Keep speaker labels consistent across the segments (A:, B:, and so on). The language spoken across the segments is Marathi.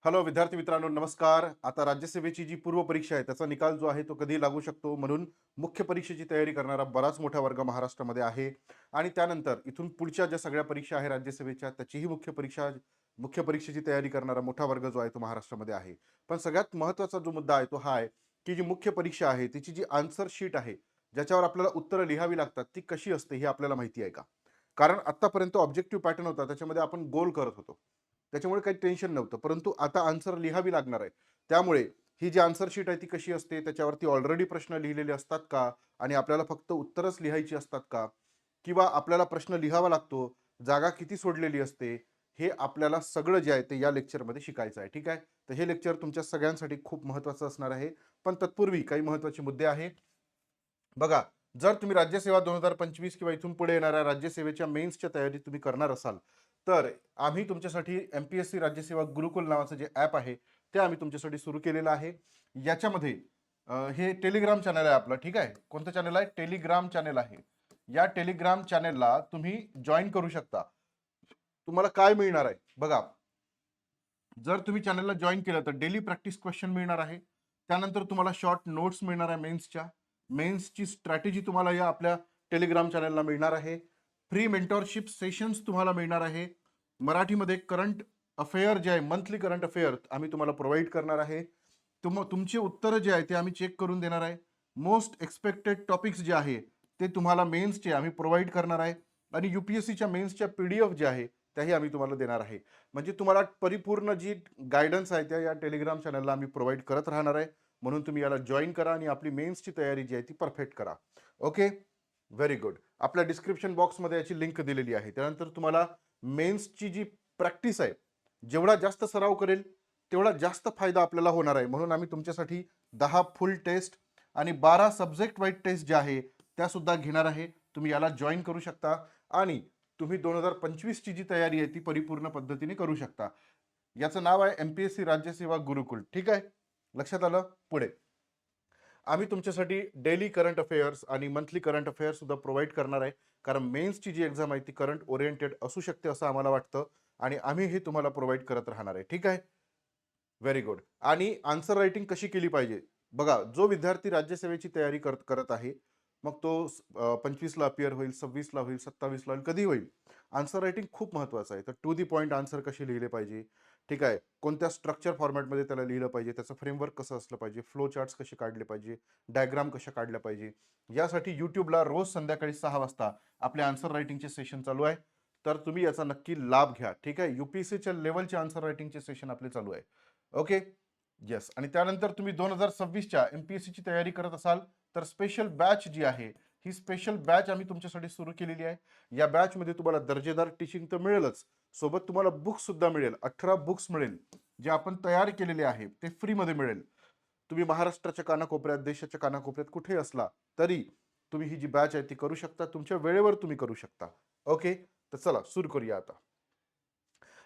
A: हॅलो विद्यार्थी मित्रांनो, नमस्कार. आता राज्यसेवेची जी पूर्व परीक्षा आहे त्याचा निकाल जो आहे तो कधी लागू शकतो, म्हणून मुख्य परीक्षेची तयारी करणारा बराच मोठा वर्ग महाराष्ट्रामध्ये आहे. आणि त्यानंतर इथून पुढच्या ज्या सगळ्या परीक्षा आहे राज्यसेवेच्या त्याचीही मुख्य परीक्षेची तयारी करणारा मोठा वर्ग जो आहे तो महाराष्ट्रामध्ये आहे. पण सगळ्यात महत्त्वाचा जो मुद्दा आहे तो हा आहे की जी मुख्य परीक्षा आहे तिची जी आन्सर शीट आहे, ज्याच्यावर आपल्याला उत्तरं लिहावी लागतात, ती कशी असते हे आपल्याला माहिती आहे का? कारण आतापर्यंत ऑब्जेक्टिव्ह पॅटर्न होता, त्याच्यामध्ये आपण गोल करत होतो, त्याच्यामुळे काही टेन्शन नव्हतं. परंतु आता आन्सर लिहावी लागणार आहे. त्यामुळे ही जी आन्सर शीट आहे ती कशी असते, त्याच्यावरती ऑलरेडी प्रश्न लिहिलेले असतात का, आणि आपल्याला फक्त उत्तरच लिहायची असतात का, किंवा आपल्याला प्रश्न लिहावा लागतो, जागा किती सोडलेली असते, हे आपल्याला सगळं जे आहे ते या लेक्चरमध्ये शिकायचं आहे. ठीक आहे. तर हे लेक्चर तुमच्या सगळ्यांसाठी खूप महत्त्वाचं असणार आहे. पण तत्पूर्वी काही महत्त्वाचे मुद्दे आहे. बघा, जर तुम्ही राज्यसेवा 2025 किंवा इथून पुढे येणाऱ्या राज्यसेवेच्या मेन्सच्या तयारी तुम्ही करणार असाल, तर आम्ही तुमच्यासाठी MPSC राज्यसेवा गुरुकुल नावाचं जे ॲप आहे ते आम्ही तुमच्यासाठी सुरू केलेलं आहे. याच्यामध्ये हे टेलिग्राम चॅनल आहे आपलं. ठीक आहे. कोणतं चॅनल आहे? टेलिग्राम चॅनल आहे. या टेलिग्राम चॅनलला तुम्ही जॉईन करू शकता. तुम्हाला काय मिळणार आहे बघा, जर तुम्ही चॅनलला जॉईन केलं तर डेली प्रॅक्टिस क्वेश्चन मिळणार आहे. त्यानंतर तुम्हाला शॉर्ट नोट्स मिळणार आहे मेन्सच्या. मेन्सची स्ट्रॅटेजी तुम्हाला या आपल्या टेलिग्राम चॅनलला मिळणार आहे. फ्री मेंटॉरशिप सेशन्स तुम्हाला मिळणार आहे. मराठीमध्ये करंट अफेअर जे आहे, मंथली करंट अफेअर आम्ही तुम्हाला प्रोव्हाइड करणार आहे. तुमचे उत्तरं जे आहे ते आम्ही चेक करून देणार आहे. मोस्ट एक्सपेक्टेड टॉपिक्स जे आहे ते तुम्हाला मेन्सचे आम्ही प्रोव्हाइड करणार आहे. आणि UPSCच्या मेन्सच्या PDF जे आहे त्याही आम्ही तुम्हाला देणार आहे. म्हणजे तुम्हाला परिपूर्ण जी गायडन्स आहे त्या या टेलिग्राम चॅनलला आम्ही प्रोव्हाइड करत राहणार आहे. म्हणून तुम्ही याला जॉईन करा आणि आपली मेन्सची तयारी जी आहे ती परफेक्ट करा. Okay, very good. आपल्या डिस्क्रिप्शन बॉक्समध्ये याची लिंक दिलेली आहे. त्यानंतर तुम्हाला मेन्सची जी प्रॅक्टिस आहे, जेवढा जास्त सराव करेल तेवढा जास्त फायदा आपल्याला होणार आहे. म्हणून आम्ही तुमच्यासाठी 10 फुल टेस्ट आणि 12 सब्जेक्ट वाईज टेस्ट ज्या आहे त्या सुद्धा घेणार आहे. तुम्ही याला जॉईन करू शकता आणि तुम्ही 2025 ची जी तयारी आहे ती परिपूर्ण पद्धतीने करू शकता. याचं नाव आहे MPSC राज्यसेवा गुरुकुल. ठीक आहे, लक्षात आलं? पुढे आम्ही तुमच्यासाठी डेली करंट अफेअर्स आणि मंथली करंट अफेअर्स सुद्धा प्रोव्हाइड करणार आहे. कारण मेन्सची जी एक्झाम आहे ती करंट ओरिएंटेड असू शकते असं आम्हाला वाटतं, आणि आम्ही हे तुम्हाला प्रोव्हाइड करत राहणार आहे. ठीक आहे, व्हेरी गुड. आणि आन्सर रायटिंग कशी केली पाहिजे बघा, जो विद्यार्थी राज्यसेवेची तयारी करत आहे, मग तो 25ला अपियर होईल, 26ला होईल, 27ला होईल, कधी होईल, आन्सर रायटिंग खूप महत्वाचं आहे. तर टू दी पॉईंट आन्सर कसे लिहिले पाहिजे, ठीक आहे, कोणत्या स्ट्रक्चर फॉर्मॅटमध्ये त्याला लिहिलं पाहिजे, त्याचं फ्रेमवर्क कसं असलं पाहिजे, फ्लो चार्ट्स कसे काढले पाहिजे, डायग्राम कशा काढल्या पाहिजे, यासाठी यूट्यूबला रोज संध्याकाळी 6 वाजता आपले आन्सर रायटिंगचे सेशन चालू आहे. तर तुम्ही याचा नक्की लाभ घ्या. ठीक आहे, UPSCच्या लेवलचे आन्सर रायटिंगचे सेशन आपले चालू आहे. Okay, yes. आणि त्यानंतर तुम्ही 2026च्या MPSCची तयारी करत असाल तर स्पेशल बॅच जी आहे, ही स्पेशल बॅच आम्ही तुमच्यासाठी सुरू केलेली आहे. या बॅचमध्ये तुम्हाला दर्जेदार टीचिंग तर मिळेलच, सोबत तुम्हाला बुक्स सुद्धा मिळेल. 18 बुक्स मिळेल जे आपण तयार केलेले आहे, ते फ्रीमध्ये मिळेल. तुम्ही महाराष्ट्राच्या कानाकोपऱ्यात, देशाच्या कानाकोपऱ्यात कुठेही असला तरी तुम्ही ही जी बॅच आहे ती करू शकता. तुमच्या वेळेवर तुम्ही करू शकता. ओके, तर चला सुरू करूया आता.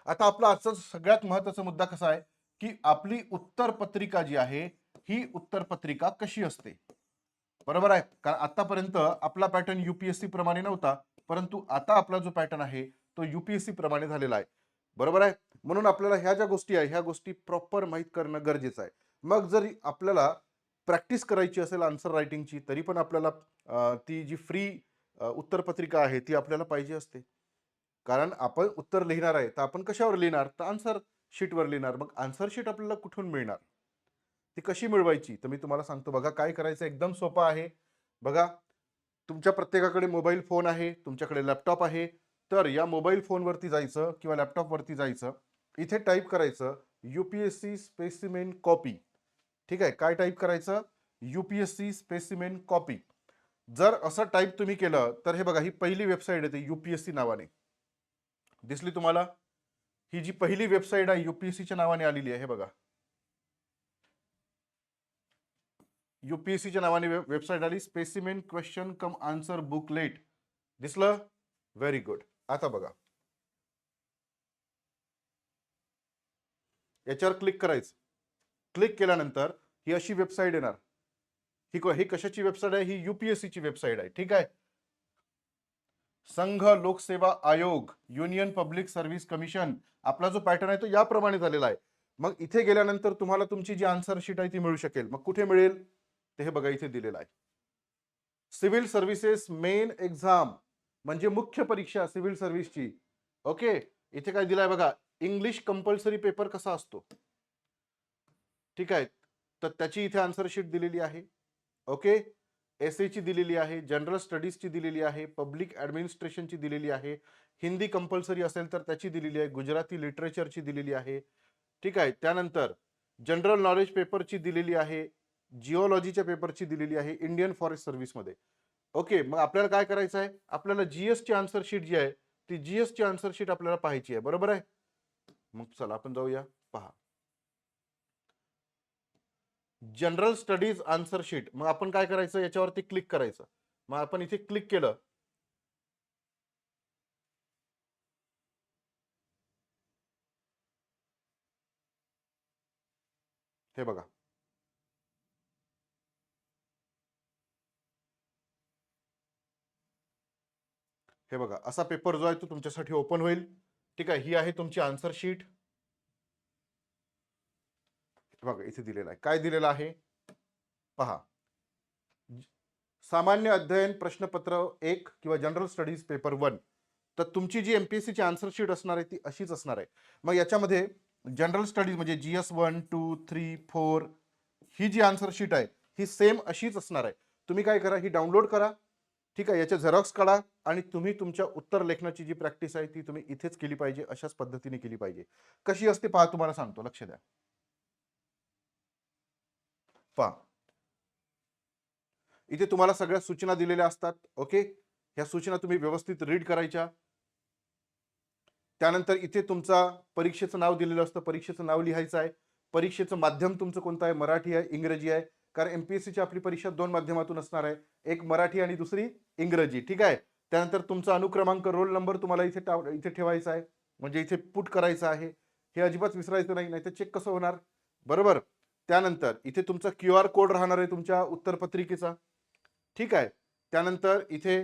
A: आता आपला आजचा सगळ्यात महत्त्वाचा मुद्दा कसा आहे की आपली उत्तर पत्रिका जी आहे, ही उत्तर पत्रिका कशी असते. बरोबर आहे, कारण आतापर्यंत आपला पॅटर्न UPSC प्रमाणे नव्हता, परंतु आता आपला जो पॅटर्न आहे तो UPSC प्रमाणे झालेला आहे. बरोबर आहे. म्हणून आपल्याला ह्या ज्या गोष्टी आहे ह्या गोष्टी प्रॉपर माहीत करणं गरजेचं आहे. मग जरी आपल्याला प्रॅक्टिस करायची असेल आन्सर रायटिंगची, तरी पण आपल्याला ती जी फ्री उत्तरपत्रिका आहे ती आपल्याला पाहिजे असते. कारण आपण उत्तर लिहिणार आहे तर आपण कशावर लिहिणार, तर आन्सर शीटवर लिहिणार. मग आन्सर शीट आपल्याला कुठून मिळणार, ती कशी मिळवायची, तर मी तुम्हाला सांगतो. बघा काय करायचं, एकदम सोपं आहे. बघा, तुमच्या प्रत्येकाकडे मोबाईल फोन आहे, तुमच्याकडे लॅपटॉप आहे. तर या मोबाईल फोनवरती जायचं किंवा लॅपटॉपवरती जायचं, इथे टाईप करायचं UPSC स्पेसिमेन कॉपी. ठीक आहे, काय टाईप करायचं, UPSC स्पेसिमेन कॉपी. जर असं टाईप तुम्ही केलं तर हे बघा, ही पहिली वेबसाईट येते UPSC नावाने. दिसली तुम्हाला? ही जी पहिली वेबसाईट आहे UPSCच्या नावाने आलेली आहे, हे बघा, UPSCच्या नावाने वेबसाईट आली, स्पेसिमेन क्वेश्चन कम आन्सर बुकलेट. दिसलं? Very good. आता बघा, याच्यावर क्लिक करायचं. क्लिक केल्यानंतर ही अशी वेबसाईट येणार. ही कशाची वेबसाईट आहे, ही UPSCची वेबसाईट आहे. ठीक आहे, संघ लोकसेवा आयोग, युनियन पब्लिक सर्व्हिस कमिशन. आपला जो पॅटर्न आहे तो याप्रमाणे झालेला आहे. मग इथे गेल्यानंतर तुम्हाला तुमची जी आन्सर शीट आहे ती मिळू शकेल. मग कुठे मिळेल ते हे बघा इथे दिलेलं आहे. सिव्हिल सर्व्हिसेस मेन एक्झाम म्हणजे मुख्य परीक्षा सिव्हिल सर्व्हिसची. ओके, इथे काय दिलाय बघा, इंग्लिश कंपल्सरी पेपर कसा असतो, ठीक आहे, तर त्याची इथे आन्सर शीट दिलेली आहे. ओके, ची दिलेली आहे, जनरल स्टडीजची दिलेली आहे, पब्लिक ऍडमिनिस्ट्रेशनची दिलेली आहे, हिंदी कंपल्सरी असेल तर त्याची दिलेली आहे, गुजराती लिटरेचरची दिलेली आहे. ठीक आहे, त्यानंतर जनरल नॉलेज पेपरची दिलेली आहे, जिओलॉजीच्या पेपरची दिलेली आहे, इंडियन फॉरेस्ट सर्व्हिसमध्ये. ओके, मग आपल्याला काय करायचं आहे, आपल्याला जीएस ची आन्सर शीट जी आहे ती जीएस ची आन्सर शीट आपल्याला पाहायची आहे, बरोबर आहे. मग चला आपण जाऊया, पहा जनरल स्टडीज आन्सर शीट. मग आपण काय करायचं, याच्यावरती क्लिक करायचं. मग आपण इथे क्लिक केलं, हे बघा, हे बघा असा पेपर जो आहे तो तुमच्यासाठी ओपन होईल. ठीक आहे, ही आहे तुमची आन्सर शीट. बघा इथे दिलेलं आहे, काय दिलेलं आहे पहा, सामान्य अध्ययन प्रश्नपत्र 1 किंवा जनरल स्टडीज पेपर 1. तर तुमची जी एमपीएससी ची आन्सर शीट असणार आहे ती अशीच असणार आहे. मग याच्यामध्ये जनरल स्टडीज म्हणजे जीएस 1, 2, 3, 4 ही जी आन्सर शीट आहे ही सेम अशीच असणार आहे. तुम्ही काय करा, ही डाउनलोड करा. ठीक आहे, याचे झेरॉक्स काढा आणि तुम्ही तुमच्या उत्तर लेखनाची जी प्रॅक्टिस आहे ती तुम्ही इथेच केली पाहिजे, अशाच पद्धतीने केली पाहिजे. कशी असते पहा, तुम्हाला सांगतो, लक्ष द्या. पहा, इथे तुम्हाला सगळ्या सूचना दिलेल्या असतात. ओके, ह्या सूचना तुम्ही व्यवस्थित रीड करायच्या. त्यानंतर इथे तुमचा परीक्षेचं नाव दिलेलं असतं, परीक्षेचं नाव लिहायचं आहे. परीक्षेचं माध्यम तुमचं कोणतं आहे, मराठी आहे इंग्रजी आहे, कारण एमपीएससीची आपली परीक्षा 2 माध्यमातून असणार आहे, एक मराठी आणि दुसरी इंग्रजी. ठीक आहे, त्यानंतर तुमचा अनुक्रमांक रोल नंबर तुम्हाला इथे ठेवायचा आहे, म्हणजे इथे पुट करायचा आहे. हे अजिबात विसरायचं नाही, नाही तर चेक कसं होणार, बरोबर. त्यानंतर इथे तुमचा क्यू आर कोड राहणार आहे तुमच्या उत्तरपत्रिकेचा. ठीक आहे, त्यानंतर इथे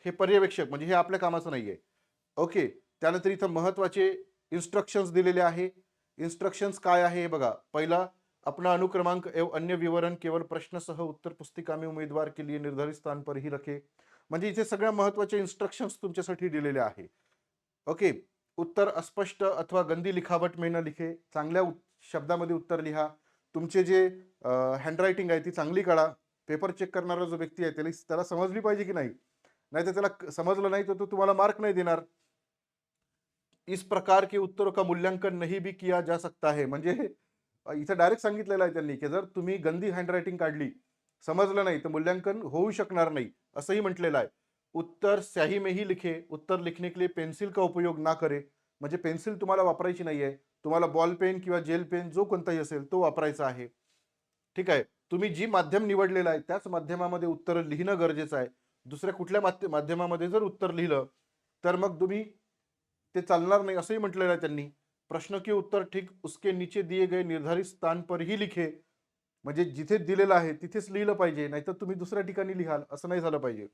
A: हे पर्यवेक्षक म्हणजे हे आपल्या कामाचं नाहीये. ओके, त्यानंतर इथं महत्वाचे इन्स्ट्रक्शन्स दिलेले आहे. इन्स्ट्रक्शन्स काय आहे हे बघा, पहिला, अपना अनुक्रमांक एवं अन्य विवरण केवळ प्रश्नसह उत्तर पुस्तिका में उमेदवार के लिए निर्धारित स्थान पर ही रखे. म्हणजे इथे सगळ्या महत्वाचे इन्स्ट्रक्शन्स तुमच्यासाठी दिलेले आहे. ओके, उत्तर अस्पष्ट अथवा गंदी लिखावट में न लिखे, चांगल्या शब्दामध्ये उत्तर लिहा. तुमचे जे हँडरायटिंग आहे ती चांगली काढा. पेपर चेक करणारा जो व्यक्ती आहे त्याला समजली पाहिजे की नाही, नाहीतर त्याला समजलं नाही तर तो तुम्हाला मार्क नाही देणार. इस प्रकार के उत्तरों का मूल्यांकन नहीं भी किया जा सकता है. म्हणजे इथे डायरेक्ट सांगितलेलं आहे त्यांनी की जर तुम्ही गंदी हँडरायटिंग काढली, समजलं नाही तर मूल्यांकन होऊ शकणार नाही, असंही म्हटलेलं आहे. उत्तर स्याही में ही लिखे, उत्तर लिखने के लिए पेन्सिल का उपयोग ना करे. म्हणजे पेन्सिल तुम्हाला वापरायची नाहीये, तुम्हाला बॉल पेन किंवा जेल पेन जो कोणताही असेल तो वापरायचा आहे. ठीक आहे, तुम्ही जी माध्यम निवडलेलं आहे त्याच माध्यमामध्ये उत्तर लिहिणं गरजेचं आहे. दुसऱ्या कुठल्या माध्यमामध्ये जर उत्तर लिहिलं तर मग तुम्ही ते चालणार नाही, असंही म्हटलेलं आहे त्यांनी. प्रश्न के उत्तर ठीक उसके नीचे दिए गए निर्धारित स्थान पर ही लिखे. म्हणजे जिथे दिलेलं आहे तिथेच लिहिलं पाहिजे, नाहीतर तुम्ही दुसऱ्या ठिकाणी लिहाल, असं नाही झालं पाहिजे.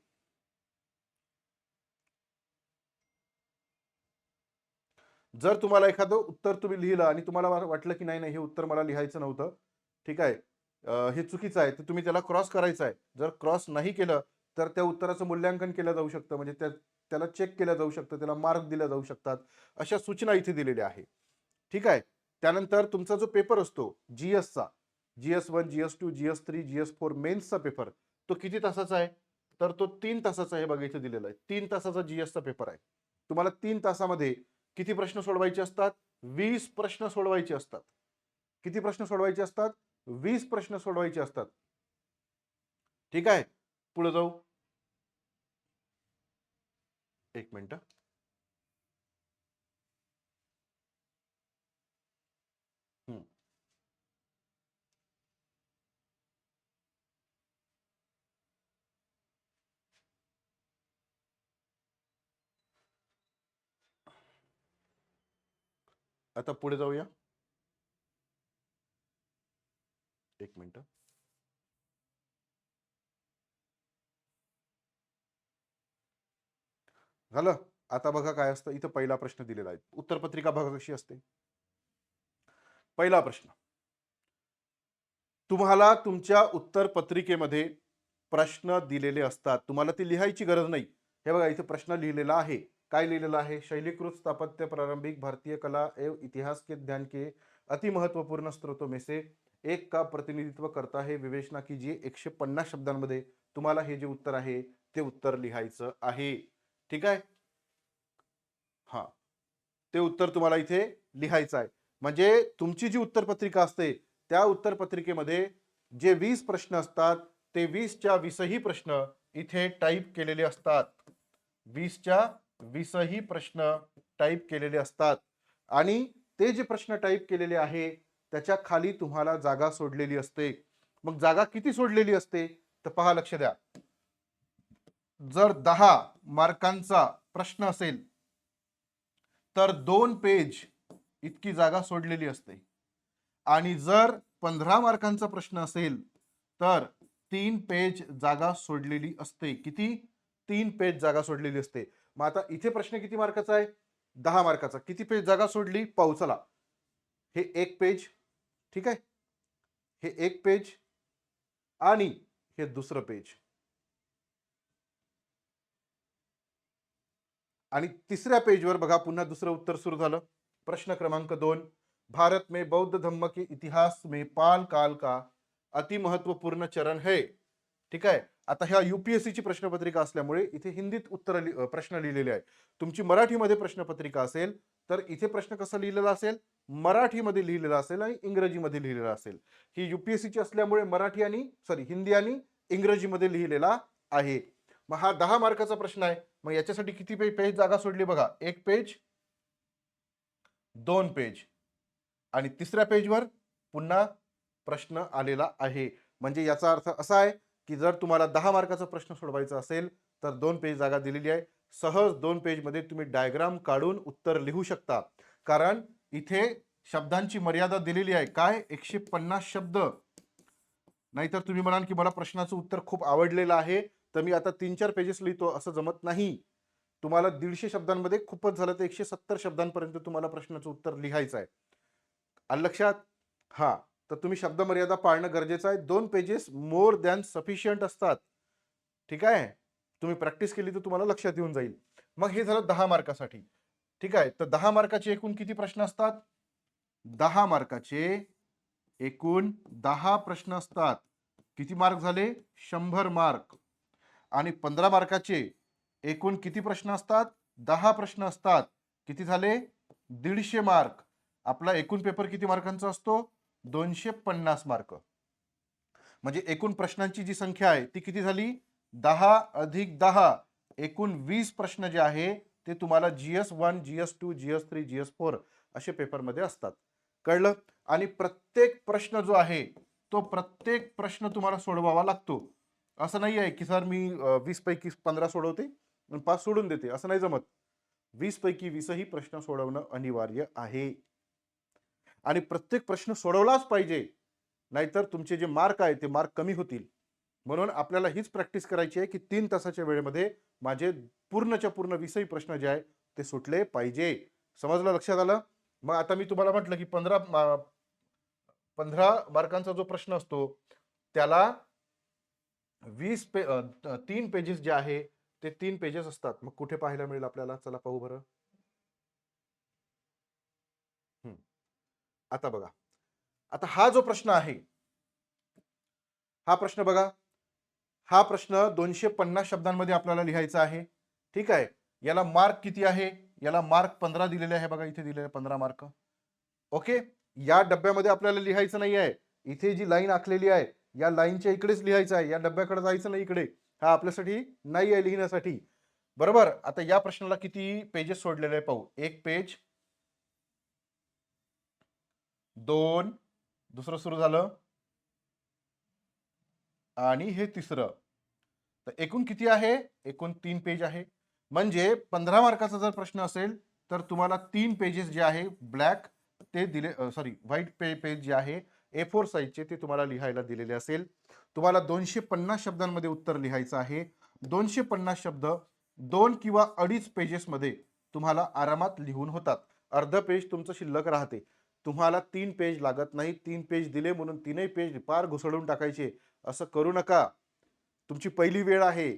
A: जर तुम्हाला एखादं उत्तर तुम्ही लिहिलं आणि तुम्हाला वाटलं की नाही नाही हे उत्तर मला लिहायचं नव्हतं, ठीक आहे, हे चुकीचं आहे, तर तुम्ही त्याला क्रॉस करायचं आहे. जर क्रॉस नाही केलं तर त्या उत्तराचं मूल्यांकन केलं जाऊ शकतं, म्हणजे त्याला चेक केलं जाऊ शकतं, त्याला मार्क दिले जाऊ शकतात. अशा सूचना इथे दिलेल्या आहे. ठीक आहे, त्यानंतर तुमचा जो पेपर असतो जीएसचा, GS1, GS2, GS3, GS4 मेन्सचा paper, तो किती तासाचा आहे, तर तो 3 तासाचा आहे. बघा इथे दिलेला आहे 3 तासाचा जीएसचा पेपर आहे. तुम्हाला 3 तासामध्ये किती प्रश्न सोडवायचे असतात, 20 प्रश्न सोडवायचे असतात. किती प्रश्न सोडवायचे असतात, 20 प्रश्न सोडवायचे असतात. ठीक आहे, पुढे जाऊ, एक मिनिट. आता पुढे जाऊया, एक मिनिट. झालं. आता बघा काय असतं, इथं पहिला प्रश्न दिलेला आहे, उत्तरपत्रिका बघा कशी असते. पहिला प्रश्न, तुम्हाला तुमच्या उत्तर पत्रिकेमध्ये प्रश्न दिलेले असतात, तुम्हाला ती लिहायची गरज नाही. हे बघा इथे प्रश्न लिहिलेला आहे. काय लिहिलेलं आहे? शैलीकृत स्थापत्य प्रारंभिक भारतीय कला एवं इतिहास के ध्यान के अति महत्वपूर्ण स्रोतों में से एक का प्रतिनिधित्व करता है, विवेचना कीजिए. 150 शब्दांमध्ये तुम्हाला हे जे उत्तर आहे ते उत्तर लिहायचं आहे. ठीक आहे. हा, ते उत्तर तुम्हाला इथे लिहायचं आहे. म्हणजे तुमची जी उत्तरपत्रिका असते त्या उत्तरपत्रिकेमध्ये जे 20 प्रश्न असतात ते 20च्या 20ही प्रश्न इथे टाईप केलेले असतात. 20च्या 20ही प्रश्न टाईप केलेले असतात आणि ते जे प्रश्न टाईप केलेले आहे त्याच्या खाली तुम्हाला जागा सोडलेली असते. मग जागा किती सोडलेली असते तर पहा, लक्ष द्या. जर 10 मार्कांचा प्रश्न असेल तर 2 पेज इतकी जागा सोडलेली असते आणि जर 15 मार्कांचा प्रश्न असेल तर 3 पेज जागा सोडलेली असते. किती? 3 पेज जागा सोडलेली असते. मग आता इथे प्रश्न किती मार्काचा आहे? 10 मार्काचा. किती पेज जागा सोडली पाहू चला. हे 1 पेज, ठीक आहे, हे 1 पेज आणि हे दुसरं पेज आणि तिसऱ्या पेजवर बघा पुन्हा दुसरं उत्तर सुरू झालं. प्रश्न क्रमांक 2, भारत में बौद्ध धम्म के इतिहास में पाल काल का अति महत्वपूर्ण चरण है. ठीक आहे. आता ह्या UPSC ची प्रश्नपत्रिका असल्यामुळे इथे हिंदीत प्रश्न लिहिलेले आहे. तुमची मराठीमध्ये प्रश्नपत्रिका असेल तर इथे प्रश्न कसा लिहिलेला असेल? मराठीमध्ये लिहिलेला असेल आणि इंग्रजीमध्ये लिहिलेला असेल. ही UPSC ची असल्यामुळे हिंदी आणि इंग्रजीमध्ये लिहिलेला आहे. मग हा 10 मार्काचा प्रश्न आहे. मग याच्यासाठी किती पेज जागा सोडली बघा? 1 पेज, 2 पेज आणि तिसऱ्या पेजवर पुन्हा प्रश्न आलेला आहे. म्हणजे याचा अर्थ असा आहे की जर तुम्हाला 10 मार्काचा प्रश्न सोडवायचा असेल तर 2 पेज जागा दिलेली आहे. सहज 2 पेज मध्ये तुम्ही डायग्राम काढून उत्तर लिहू शकता. कारण इथे शब्दांची मर्यादा दिलेली आहे. काय? 150 शब्द. नाहीतर तुम्ही म्हणाल की मला प्रश्नाचं उत्तर खूप आवडलेलं आहे तर मी आता 3-4 पेजेस लिहितो, असं जमत नाही. तुम्हाला 150 शब्दांमध्ये खूपच झालं तर 170 शब्दांपर्यंत तुम्हाला प्रश्नाचं उत्तर लिहायचं आहे. आलं लक्षात? हा, तर तुम्ही शब्द मर्यादा पाळणं गरजेचं आहे. 2 पेजेस मोर दॅन सफिशियंट असतात. ठीक आहे. तुम्ही प्रॅक्टिस केली तर तुम्हाला लक्षात येऊन जाईल. मग हे झालं 10 मार्कासाठी. ठीक आहे. तर 10 मार्काचे एकूण किती प्रश्न असतात? 10 मार्काचे एकूण 10 प्रश्न असतात. किती मार्क झाले? 100 मार्क. आणि 15 मार्काचे एकूण किती प्रश्न असतात? 10 प्रश्न असतात. किती झाले? 150 मार्क. आपला एकूण पेपर किती मार्कांचा असतो? 250 मार्क. म्हणजे एकूण प्रश्नांची जी संख्या आहे ती किती झाली? 10 अधिक 10 एकूण 20 प्रश्न जे आहे ते तुम्हाला GS1, GS2, GS3, GS4 असे पेपरमध्ये असतात. कळलं? आणि प्रत्येक प्रश्न जो आहे तो प्रत्येक प्रश्न तुम्हाला सोडवावा लागतो. असं नाही आहे की सर मी 20 पैकी 15 सोडवते आणि 5 सोडून देते, असं नाही जमत. 20 पैकी 20ही प्रश्न सोडवणं अनिवार्य आहे आणि प्रत्येक प्रश्न सोडवलाच पाहिजे. नाहीतर तुमचे जे मार्क आहे ते मार्क कमी होतील. म्हणून आपल्याला हीच प्रॅक्टिस करायची आहे की 3 तासाच्या वेळेमध्ये माझे पूर्णच्या पूर्ण 20ही प्रश्न जे आहे ते सुटले पाहिजे. समजलं? लक्षात आलं? मग आता मी तुम्हाला म्हटलं की 15 मार्कांचा जो प्रश्न असतो त्याला 3 पेजेस जे आहे ते 3 पेजेस असतात. मग कुठे पाहायला मिळेल आपल्याला? चला पाहू बरं. आता बघा, आता हा जो प्रश्न आहे, हा प्रश्न बघा, हा प्रश्न 250 शब्दांमध्ये आपल्याला लिहायचा आहे. ठीक आहे. याला मार्क किती आहे? याला मार्क 15 दिलेले आहे. बघा इथे दिलेले 15 मार्क. ओके. या डब्यामध्ये आपल्याला लिहायचं नाही आहे. इथे जी लाईन आखलेली आहे या लाईनच्या इकडेच लिहायचं आहे. या डब्याकडे जायचं नाही इकडे. हा आपल्यासाठी नाही आहे लिहिण्यासाठी. बरोबर. आता या प्रश्नाला किती पेजेस सोडलेले आहे पाहू. 1 पेज, 2, दुसरं सुरू झालं आणि हे तिसरं. तर एकूण किती आहे? एकूण 3 पेज आहे. म्हणजे 15 मार्काचा जर प्रश्न असेल तर तुम्हाला 3 पेजेस जे आहे ब्लॅक ते दिले, व्हाईट पेज जे आहे A4 साईजचे ते तुम्हाला लिहायला दिलेले असेल. तुम्हाला 250 शब्दांमध्ये उत्तर लिहायचं आहे. 250 शब्द 2 किंवा 2.5 पेजेस मध्ये तुम्हाला आरामात लिहून होतात. अर्ध पेज तुमचं शिल्लक राहते. तुम्हाला 3 पेज लागत नाही, 3 पेज दिले म्हणून 3ही पेज पार घुसळून टाकायचे असं करू नका. तुमची पहिली वेळ आहे.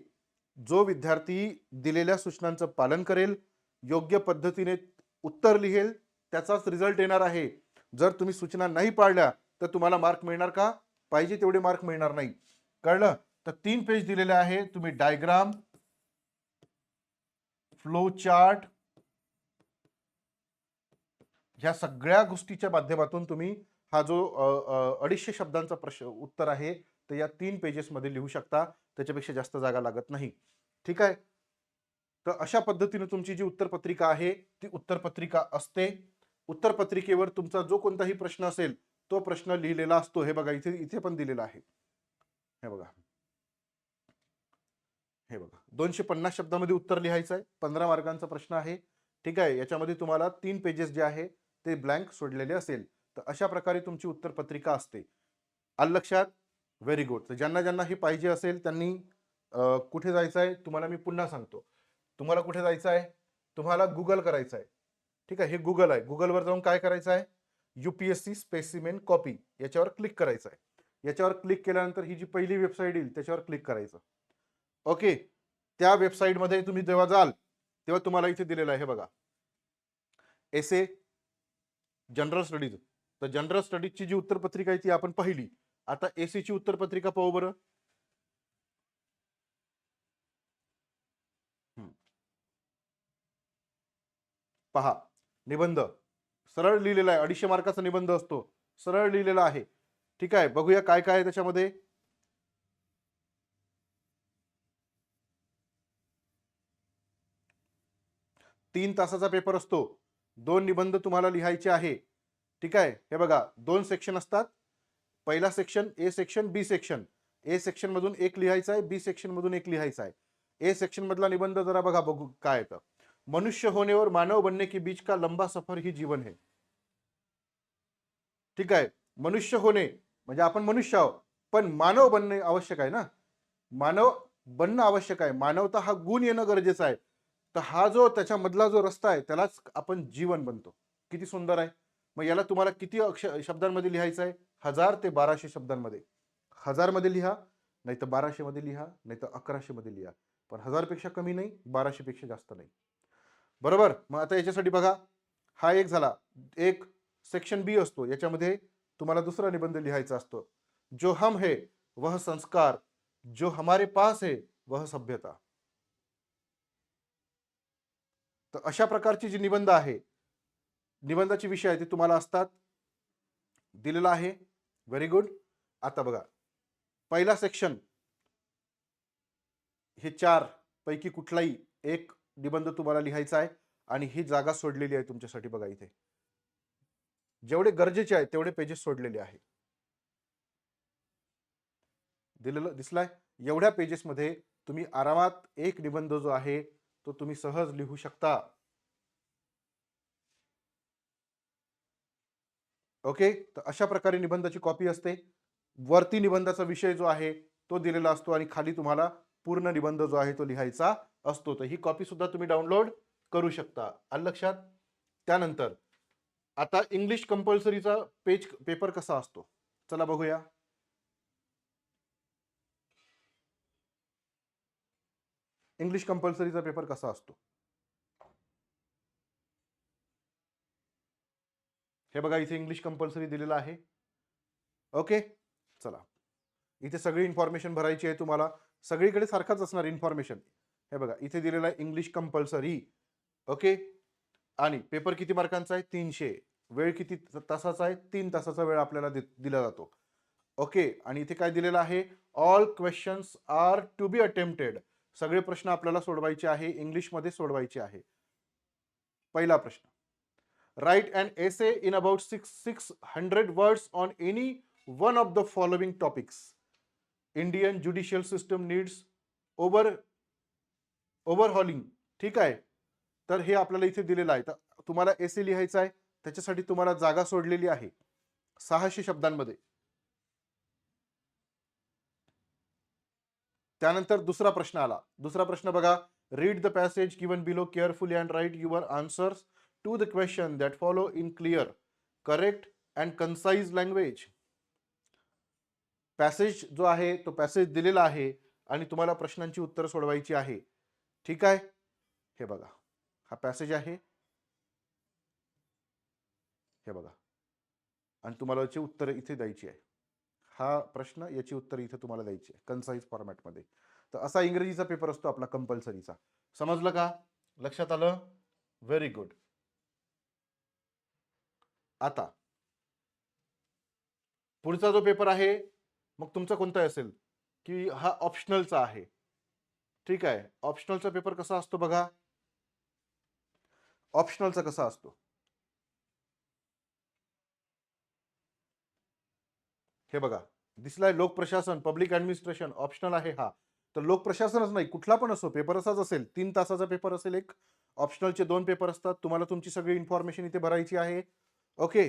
A: जो विद्यार्थी दिलेल्या सूचनांचं पालन करेल, योग्य पद्धतीने उत्तर लिहेल, त्याचाच रिझल्ट येणार आहे. जर तुम्ही सूचना नाही पाळल्या तर तुम्हाला मार्क मिळणार का? पाहिजे तेवढे मार्क मिळणार नाही. कळलं? तर 3 पेज दिलेले आहे. तुम्ही डायग्राम, फ्लो चार्ट ह्या सगळ्या गोष्टीच्या माध्यमातून तुम्ही हा जो 250 शब्दांचा प्रश्न उत्तर आहे तर या 3 पेजेस मध्ये लिहू शकता. त्याच्यापेक्षा जास्त जागा लागत नाही. ठीक आहे? तर अशा पद्धतीने तुमची जी उत्तरपत्रिका आहे ती उत्तरपत्रिका असते. उत्तरपत्रिकेवर तुमचा जो कोणताही प्रश्न असेल तो प्रश्न लिहिलेला असतो. हे बघा, इथे इथे पण दिलेला आहे. हे बघा, हे बघा, 250 शब्दामध्ये उत्तर लिहायचं आहे. 15 मार्कांचा प्रश्न आहे. ठीक आहे? याच्यामध्ये तुम्हाला 3 पेजेस जे आहे ते ब्लँक सोडलेले असेल. तर अशा प्रकारे तुमची उत्तरपत्रिका असते. आलं लक्षात? Very good. तर ज्यांना ज्यांना हे पाहिजे असेल त्यांनी कुठे जायचं आहे तुम्हाला मी पुन्हा सांगतो. तुम्हाला कुठे जायचं आहे? तुम्हाला गुगल करायचं आहे. ठीक आहे? हे गुगल आहे. गुगलवर जाऊन काय करायचं आहे? UPSC स्पेसिमेन कॉपी याच्यावर क्लिक करायचं आहे. याच्यावर क्लिक केल्यानंतर ही जी पहिली वेबसाईट येईल त्याच्यावर क्लिक करायचं. ओके. त्या वेबसाईटमध्ये तुम्ही जेव्हा जाल तेव्हा तुम्हाला इथे दिलेलं आहे. हे बघा, एसे जनरल स्टडीज. तर जनरल स्टडीजची जी उत्तरपत्रिका आहे ती आपण पाहिली. आता एसीची उत्तरपत्रिका पाहू बरं. पहा, निबंध सरळ लिहिलेला आहे. 250 मार्काचा निबंध असतो, सरळ लिहिलेला आहे. ठीक आहे? बघूया काय काय आहे त्याच्यामध्ये. 3 तासाचा पेपर असतो. 2 निबंध तुम्हाला लिहायचे आहे. ठीक आहे? हे बघा, 2 सेक्शन असतात. पहिला section A section, B section. A section मधून एक लिहायचा आहे, बी सेक्शन मधून एक लिहायचा आहे. ए सेक्शन मधला निबंध जरा बघा, बघू काय येतं. मनुष्य होने और मानव बनने के बीच का लंबा सफर ही जीवन है. ठीक आहे? मनुष्य होणे म्हणजे आपण मनुष्य आहोत, पण मानव बनणे आवश्यक आहे ना. मानव बनणं आवश्यक आहे. मानवता हा गुण येणं गरजेचं आहे. तर हा जो त्याच्यामधला जो रस्ता आहे त्यालाच आपण जीवन बनतो. किती सुंदर आहे. मग याला तुम्हाला किती शब्दांमध्ये लिहायचं आहे? 1000 ते 1200 शब्दांमध्ये. 1000 मध्ये लिहा, नाही तर 1200 मध्ये लिहा, नाही तर 1100 मध्ये लिहा. पण 1000 पेक्षा कमी नाही, 1200 पेक्षा जास्त नाही. बरोबर? मग आता याच्यासाठी बघा, हा एक झाला. एक सेक्शन बी असतो, याच्यामध्ये तुम्हाला दुसरा निबंध लिहायचा असतो. जो हम है वह संस्कार, जो हमारे पास है वह सभ्यता. तर अशा प्रकारची जी निबंध आहे, निबंधाचे विषय आहे ते तुम्हाला असतात. दिलेला आहे. Very good. आता बघा, पहिला सेक्शन, हे 4 पैकी कुठलाही एक निबंध तुम्हाला लिहायचा आहे आणि ही जागा सोडलेली आहे तुमच्यासाठी. बघा, इथे जेवढे गरजेचे आहे तेवढे पेजेस सोडलेले आहे. दिलेलं दिसलाय. एवढ्या पेजेस मध्ये तुम्ही आरामात एक निबंध जो आहे तो तुम्ही सहज लिहू शकता. ओके. तर अशा प्रकारे निबंधाची कॉपी असते. वरती निबंधाचा विषय जो आहे तो दिलेला असतो आणि खाली तुम्हाला पूर्ण निबंध जो आहे तो लिहायचा असतो. तर ही कॉपी सुद्धा तुम्ही डाउनलोड करू शकता. आलं लक्षात? त्यानंतर आता इंग्लिश कंपल्सरीचा पेपर कसा असतो चला बघूया. इंग्लिश कंपल्सरीचा पेपर कसा असतो हे बघा, इथे इंग्लिश कंपल्सरी दिलेला आहे. ओके. चला, इथे सगळी इन्फॉर्मेशन भरायची आहे तुम्हाला. सगळीकडे सारखाच असणार इन्फॉर्मेशन. हे बघा, इथे दिलेला आहे इंग्लिश कंपल्सरी. ओके. आणि पेपर किती मार्कांचा आहे? 300. वेळ किती तासाचा आहे? 3 तासाचा वेळ आपल्याला दिला जातो. ओके. आणि इथे काय दिलेलं आहे? All questions are to be attempted. सगळे प्रश्न आपल्याला सोडवायचे आहे, इंग्लिशमध्ये सोडवायचे आहे. पहिला प्रश्न, write and essay in about 600 words on any one of the following topics. Indian judicial system needs overhauling. ठीक आहे? तर हे आपल्याला इथे दिलेलं आहे. तर तुम्हाला एसे लिहायचा आहे, त्याच्यासाठी तुम्हाला जागा सोडलेली आहे 600 शब्दांमध्ये. त्यानंतर दुसरा प्रश्न आला. दुसरा प्रश्न बघा, read the passage given below carefully and write your answers to the question that follow in clear. Correct and concise language. Passage जो आहे तो पॅसेज दिलेला आहे आणि तुम्हाला प्रश्नांची उत्तर सोडवायची आहे. ठीक आहे, हे बघा, हा पॅसेज आहे, हे बघा, आणि तुम्हाला याची उत्तर इथे द्यायची आहे. हा प्रश्न, याची उत्तर इथे तुम्हाला द्यायची आहे कन्साइज फॉर्मॅटमध्ये. तर असा इंग्रजीचा पेपर असतो आपला कंपल्सरीचा. समजलं का? लक्षात आलं? Very good. आता पुढचा जो पेपर आहे मग तुमचा कोणता असेल की हा ऑप्शनलचा आहे. ठीक आहे, ऑप्शनलचा पेपर कसा असतो बघा. ऑप्शनलचा कसा असतो हे बघा, दिसलाय लोकप्रशासन, पब्लिक ऍडमिनिस्ट्रेशन, ऑप्शनल आहे हा. तर लोकप्रशासनच नाही, कुठला पण असो पेपर असाच असेल. 3 तासाचा पेपर असेल एक. ऑप्शनलचे 2 पेपर असतात. तुम्हाला तुमची सगळी इन्फॉर्मेशन इथे भरायची आहे. ओके,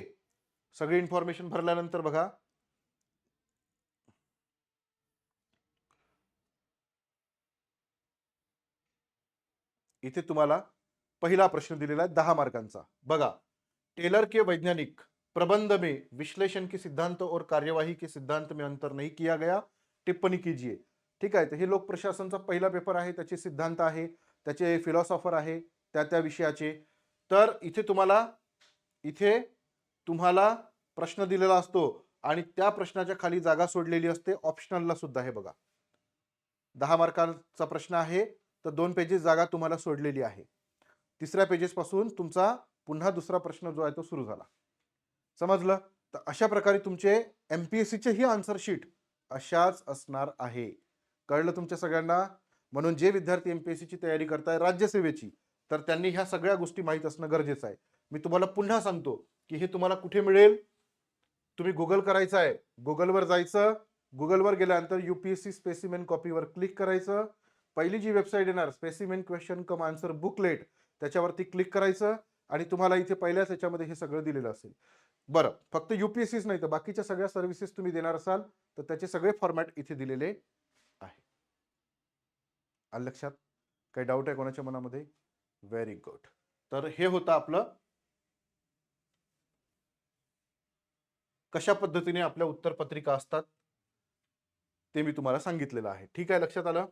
A: सगळी इन्फॉर्मेशन भरल्यानंतर बघा, इथे तुम्हाला पहिला प्रश्न दिलेला आहे 10 मार्कांचा. बघा, टेलर के वैज्ञानिक प्रबंध में विश्लेषण के सिद्धांत और कार्यवाही के सिद्धांत में अंतर नहीं किया गया, टिप्पणी कीजिए. ठीक आहे, तर हे लोकप्रशासनचा पहिला पेपर आहे. त्याचे सिद्धांत आहे, त्याचे फिलॉसॉफर आहे त्या त्या विषयाचे. तर इथे तुम्हाला प्रश्न दिलेला असतो आणि त्या प्रश्नाच्या खाली जागा सोडलेली असते ऑप्शनलला सुद्धा. हे बघा, 10 मार्कांचा प्रश्न आहे, तर 2 पेजेस जागा तुम्हाला सोडलेली आहे. तिसऱ्या पेजेस पासून तुमचा पुन्हा दुसरा प्रश्न जो आहे तो सुरू झाला. समजलं? तर अशा प्रकारे तुमचे एमपीएससीचे ही आन्सर शीट अशाच असणार आहे. कळलं तुमच्या सगळ्यांना? म्हणून जे विद्यार्थी एमपीएससीची तयारी करताय राज्यसेवेची, तर त्यांनी ह्या सगळ्या गोष्टी माहीत असणं गरजेचं आहे. मी तुम्हाला पुन्हा सांगतो की हे तुम्हाला कुठे मिळेल. तुम्ही गुगल करायचं आहे, गुगलवर जायचं, गुगलवर गेल्यानंतर यूपीएससी स्पेसिमेन कॉपीवर क्लिक करायचं. पहिली जी वेबसाईट येणार स्पेसिमेन क्वेश्चन कम आन्सर बुकलेट, त्याच्यावरती क्लिक करायचं आणि तुम्हाला इथे पहिल्याच याच्यामध्ये हे सगळं दिलेलं असेल. बरं, फक्त यूपीएससीच नाही तर बाकीच्या सगळ्या सर्व्हिसेस तुम्ही देणार असाल तर त्याचे सगळे फॉर्मॅट इथे दिलेले आहे. आलं लक्षात? काही डाऊट आहे कोणाच्या मनामध्ये? Very good. तर हे होतं आपलं कशा पद्धतीने आपल्या उत्तरपत्रिका असतात ते मी तुम्हाला सांगितलेलं आहे. ठीक आहे, लक्षात आलं?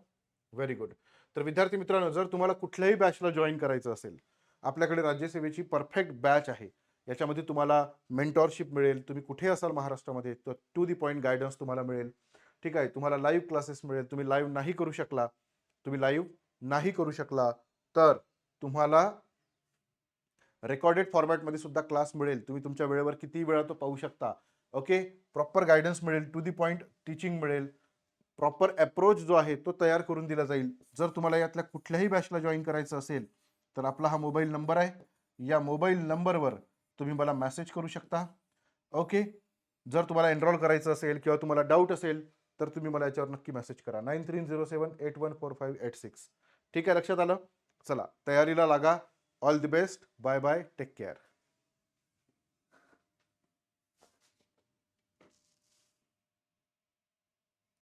A: Very good. तर विद्यार्थी मित्रांनो, जर तुम्हाला कुठल्याही बॅचला जॉईन करायचं असेल, आपल्याकडे राज्यसेवेची परफेक्ट बॅच आहे. याच्यामध्ये तुम्हाला मेंटॉरशिप मिळेल. तुम्ही कुठे असाल महाराष्ट्रामध्ये तर टू दी पॉईंट गायडन्स तुम्हाला मिळेल. ठीक आहे, तुम्हाला लाईव्ह क्लासेस मिळेल. तुम्ही लाईव्ह नाही करू शकला तर तुम्हाला रेकॉर्डेड फॉर्मॅटमध्ये सुद्धा क्लास मिळेल. तुम्ही तुमच्या वेळेवर किती वेळा तो पाहू शकता. ओके, प्रॉपर गायडन्स मिळेल, टू दी पॉईंट टीचिंग मिळेल, प्रॉपर अप्रोच जो आहे तो तयार करून दिला जाईल. जर तुम्हाला यातल्या कुठल्याही बॅचला जॉईन करायचं असेल तर आपला हा मोबाईल नंबर आहे. या मोबाईल नंबरवर तुम्ही मला मेसेज करू शकता. ओके, जर तुम्हाला एनरोल करायचं असेल किंवा तुम्हाला डाऊट असेल तर तुम्ही मला याच्यावर नक्की मेसेज करा. 9307814586. ठीक आहे, लक्षात आलं? चला, तयारीला लागा. All the best. Bye bye, take care.